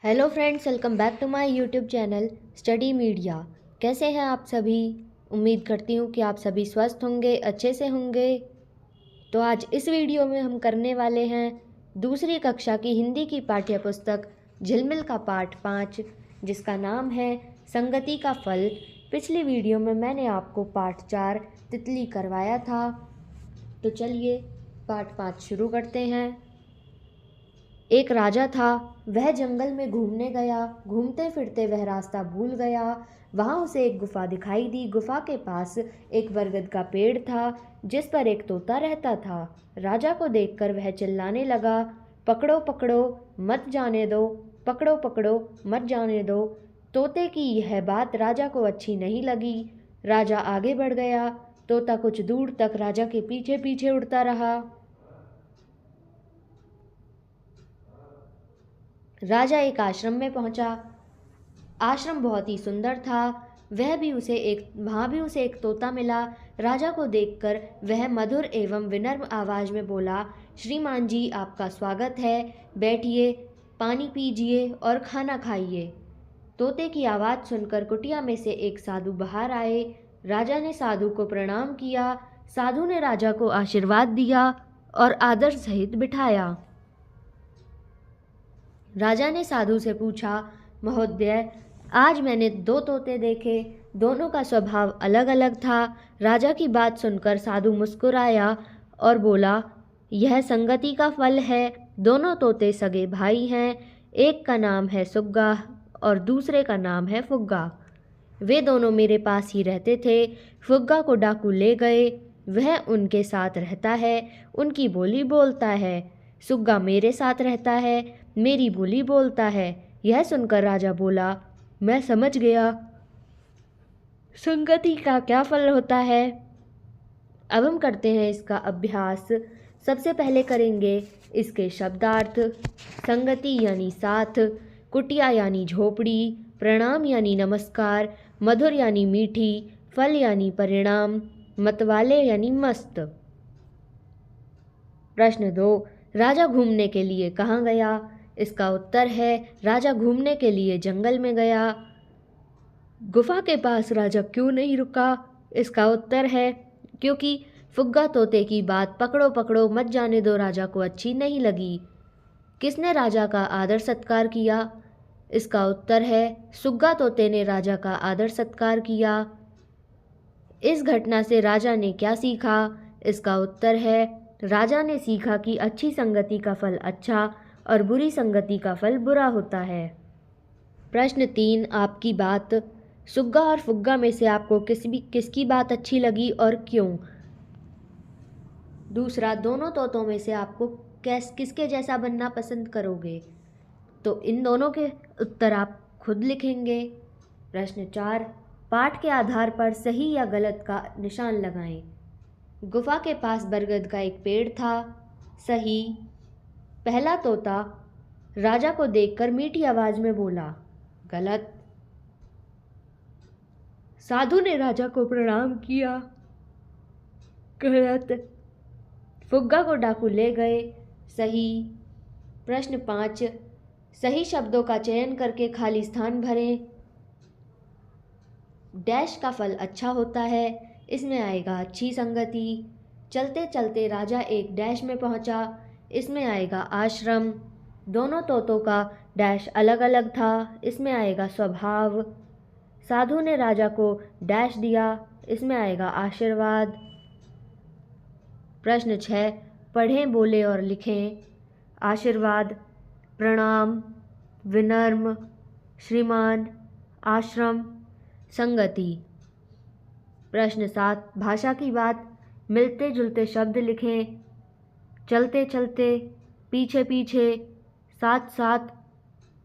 Hello friends, welcome back to my YouTube channel study media. कैसे हैं आप सभी? उम्मीद करती हूँ कि आप सभी स्वस्थ होंगे, अच्छे से होंगे। तो आज इस वीडियो में हम करने वाले हैं दूसरी कक्षा की हिंदी की पाठ्य पुस्तक झिलमिल का पाठ 5, जिसका नाम है संगति का फल। पिछली वीडियो में मैंने आपको पाठ 4 तितली करवाया था। तो चलिए पाठ 5 शुरू करते हैं। एक राजा था, वह जंगल में घूमने गया। घूमते फिरते वह रास्ता भूल गया। वहाँ उसे एक गुफा दिखाई दी। गुफा के पास एक बरगद का पेड़ था, जिस पर एक तोता रहता था। राजा को देखकर वह चिल्लाने लगा, पकड़ो पकड़ो, मत जाने दो, पकड़ो पकड़ो, मत जाने दो। तोते की यह बात राजा को अच्छी नहीं लगी। राजा आगे बढ़ गया। तोता कुछ दूर तक राजा के पीछे पीछे उड़ता रहा। राजा एक आश्रम में पहुंचा। आश्रम बहुत ही सुंदर था। वहाँ भी उसे एक तोता मिला। राजा को देखकर वह मधुर एवं विनम्र आवाज में बोला, श्रीमान जी, आपका स्वागत है। बैठिए, पानी पीजिए और खाना खाइए। तोते की आवाज़ सुनकर कुटिया में से एक साधु बाहर आए। राजा ने साधु को प्रणाम किया। साधु ने राजा को आशीर्वाद दिया और आदर सहित बिठाया। राजा ने साधु से पूछा, महोदय, आज मैंने 2 तोते देखे। दोनों का स्वभाव अलग अलग था। राजा की बात सुनकर साधु मुस्कुराया और बोला, यह संगति का फल है। दोनों तोते सगे भाई हैं। एक का नाम है सुग्गा और दूसरे का नाम है फुग्गा। वे दोनों मेरे पास ही रहते थे। फुग्गा को डाकू ले गए। वह उनके साथ रहता है, उनकी बोली बोलता है। सुग्गा मेरे साथ रहता है, मेरी बोली बोलता है। यह सुनकर राजा बोला, मैं समझ गया, संगति का क्या फल होता है। अब हम करते हैं इसका अभ्यास। सबसे पहले करेंगे इसके शब्दार्थ। संगति यानी साथ, कुटिया यानी झोपड़ी, प्रणाम यानी नमस्कार, मधुर यानी मीठी, फल यानी परिणाम, मतवाले यानी मस्त। प्रश्न 2, राजा घूमने के लिए कहाँ गया? इसका उत्तर है, राजा घूमने के लिए जंगल में गया। गुफा के पास राजा क्यों नहीं रुका? इसका उत्तर है, क्योंकि फुग्गा तोते की बात पकड़ो पकड़ो मत जाने दो राजा को अच्छी नहीं लगी। किसने राजा का आदर सत्कार किया? इसका उत्तर है, सुग्गा तोते ने राजा का आदर सत्कार किया। इस घटना से राजा ने क्या सीखा? इसका उत्तर है, राजा ने सीखा कि अच्छी संगति का फल अच्छा और बुरी संगति का फल बुरा होता है। प्रश्न 3, आपकी बात। सुग्गा और फुग्गा में से आपको किसकी बात अच्छी लगी और क्यों? दूसरा, दोनों तोतों में से आपको किसके जैसा बनना पसंद करोगे? तो इन दोनों के उत्तर आप खुद लिखेंगे। प्रश्न 4, पाठ के आधार पर सही या गलत का निशान लगाएं। गुफा के पास बरगद का एक पेड़ था। सही। पहला तोता राजा को देखकर मीठी आवाज में बोला। गलत। साधु ने राजा को प्रणाम किया। गलत। फुग्गा को डाकू ले गए। सही। प्रश्न 5, सही शब्दों का चयन करके खाली स्थान भरें। डैश का फल अच्छा होता है। इसमें आएगा अच्छी संगति। चलते चलते राजा एक डैश में पहुंचा। इसमें आएगा आश्रम। दोनों तोतों का डैश अलग अलग था। इसमें आएगा स्वभाव। साधु ने राजा को डैश दिया। इसमें आएगा आशीर्वाद। प्रश्न 6, पढ़ें, बोलें और लिखें। आशीर्वाद, प्रणाम, विनम्र, श्रीमान, आश्रम, संगति। प्रश्न 7, भाषा की बात। मिलते जुलते शब्द लिखें। चलते चलते, पीछे पीछे, साथ साथ,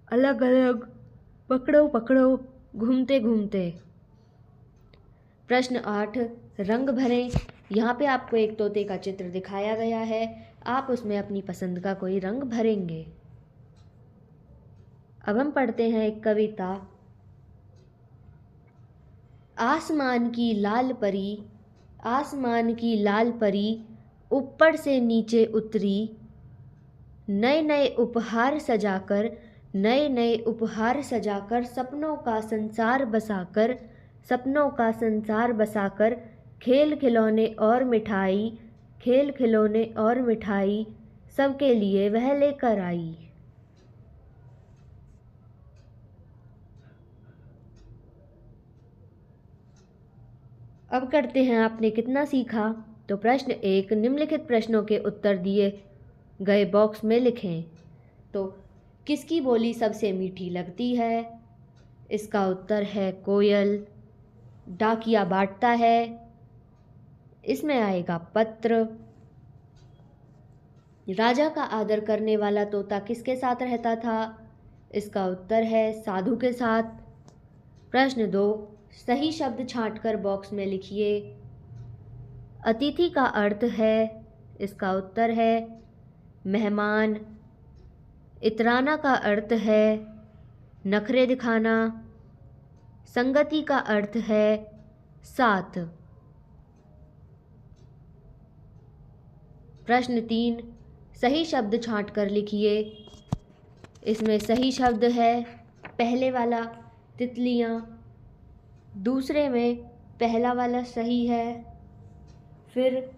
अलग अलग, पकड़ो पकड़ो, घूमते घूमते। प्रश्न 8, रंग भरें। यहाँ पे आपको एक तोते का चित्र दिखाया गया है। आप उसमें अपनी पसंद का कोई रंग भरेंगे। अब हम पढ़ते हैं एक कविता। आसमान की लाल परी, आसमान की लाल परी, ऊपर से नीचे उतरी, नए नए उपहार सजाकर नए नए उपहार सजाकर सपनों का संसार बसाकर खेल खिलौने और मिठाई सबके लिए वह लेकर आई। अब करते हैं आपने कितना सीखा। तो प्रश्न 1, निम्नलिखित प्रश्नों के उत्तर दिए गए बॉक्स में लिखें। तो किसकी बोली सबसे मीठी लगती है? इसका उत्तर है कोयल। डाकिया बांटता है, इसमें आएगा पत्र। राजा का आदर करने वाला तोता किसके साथ रहता था? इसका उत्तर है साधु के साथ। प्रश्न 2, सही शब्द छांटकर बॉक्स में लिखिए। अतिथि का अर्थ है, इसका उत्तर है मेहमान। इतराना का अर्थ है नखरे दिखाना। संगति का अर्थ है साथ। प्रश्न 3, सही शब्द छांटकर लिखिए। इसमें सही शब्द है पहले वाला तितलियाँ, दूसरे में पहला वाला सही है, फिर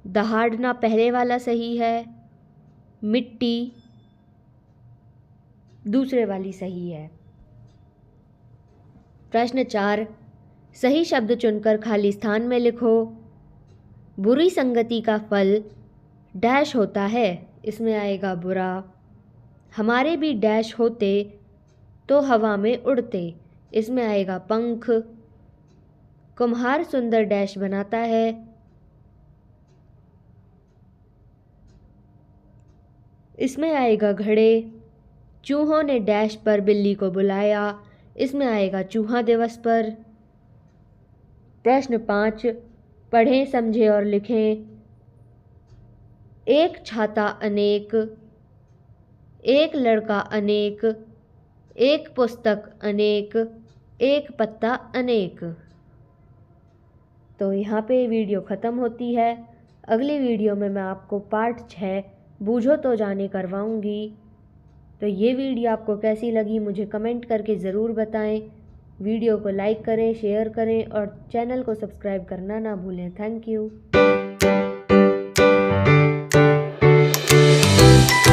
दहाड़ना पहले वाला सही है, मिट्टी दूसरे वाली सही है। प्रश्न 4, सही शब्द चुनकर खाली स्थान में लिखो। बुरी संगति का फल डैश होता है, इसमें आएगा बुरा। हमारे भी डैश होते तो हवा में उड़ते, इसमें आएगा पंख। कुम्हार सुंदर डैश बनाता है, इसमें आएगा घड़े। चूहों ने डैश पर बिल्ली को बुलाया, इसमें आएगा चूहा दिवस पर। प्रश्न 5, पढ़ें, समझें और लिखें। एक छाता अनेक, एक लड़का अनेक, एक पुस्तक अनेक, एक पत्ता अनेक। तो यहाँ पे वीडियो ख़त्म होती है। अगली वीडियो में मैं आपको पार्ट 6 बूझो तो जाने करवाऊँगी। तो ये वीडियो आपको कैसी लगी मुझे कमेंट करके ज़रूर बताएं। वीडियो को लाइक करें, शेयर करें और चैनल को सब्सक्राइब करना ना भूलें। Thank you.